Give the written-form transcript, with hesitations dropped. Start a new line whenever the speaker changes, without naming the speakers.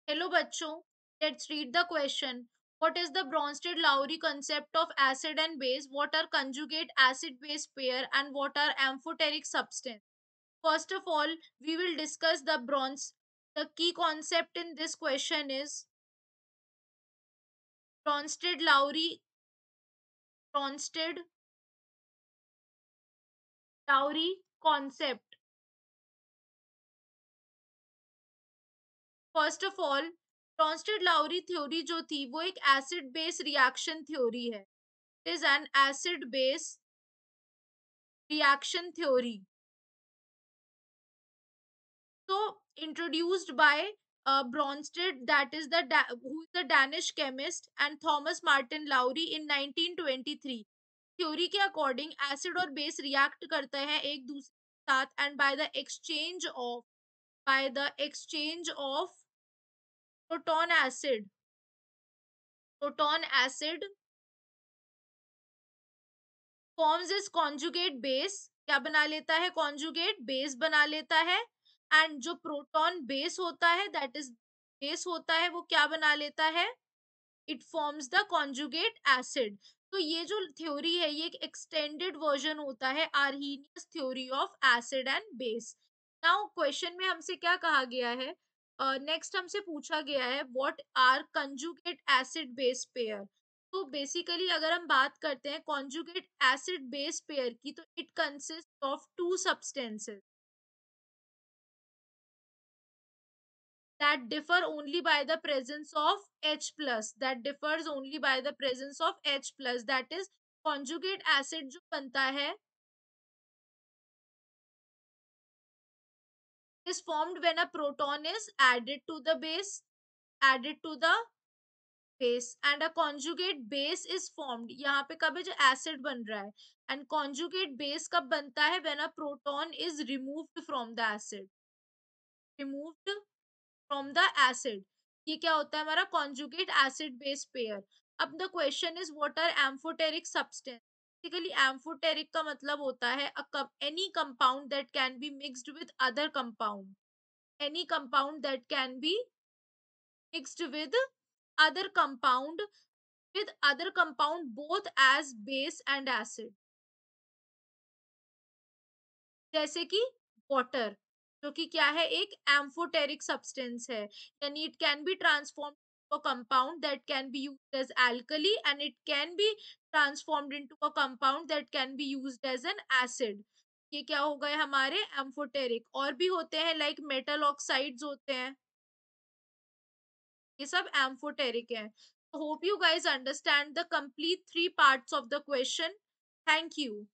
Hello बच्चों, let's read the question. What is the Bronsted-Lowry concept of acid and base? What are conjugate acid-base pair and what are amphoteric substance? First of all, we will discuss the bronze. The key concept in this question is Bronsted-Lowry Bronsted-Lowry concept. First of all Brønsted Lowry theory जो थी वो एक acid base reaction theory है. Is an acid base reaction theory. So introduced by Bronsted, that is who is the Danish chemist, and Thomas Martin Lowry in 1923. Theory के according acid और base react करते हैं एक दूसरे के साथ and by the exchange of proton acid forms is conjugate base. क्या बना लेता है? कॉन्जुगेट बेस बना लेता है. एंड जो प्रोटॉन बेस होता है, दैट इज बेस होता है, वो क्या बना लेता है? It forms the conjugate acid. तो ये जो थ्योरी है ये एक एक्सटेंडेड वर्जन होता है Arrhenius theory of acid and base. Now question में हमसे क्या कहा गया है? नेक्स्ट हमसे पूछा गया है what are conjugate acid base pair. तो बेसिकली अगर हम बात करते हैं कॉन्जुगेट एसिड बेस पेयर की, तो it consist of to substances that differ only by the presence of H plus, that differs only by the presence of H plus, that is conjugate acid जो बनता है is formed when a proton is added to the base and a conjugate base is formed. यहाँ पे कब है? जो acid बन रहा है. And conjugate base कब बनता है? when a proton is removed from the acid. ये क्या होता है? हमारा conjugate acid base pair. अब the question is what are amphoteric substance. Basically amphoteric का मतलब होता है any compound that can be mixed with other compound. Any compound that can be mixed other compound with other compound both as base and acid. जैसे कि water, जो कि क्या है? एक एम्फोटेरिक सब्सटेंस है. यानी it can be transform a compound that can be used as alkali and it can be transformed into a compound that can be used as an acid. ये क्या हो गए हमारे? एम्फोटेरिक. और भी होते हैं लाइक मेटल ऑक्साइड्स होते हैं, ये सब एम्फोटेरिक है. Hope you guys understand the complete three parts of the question. Thank you.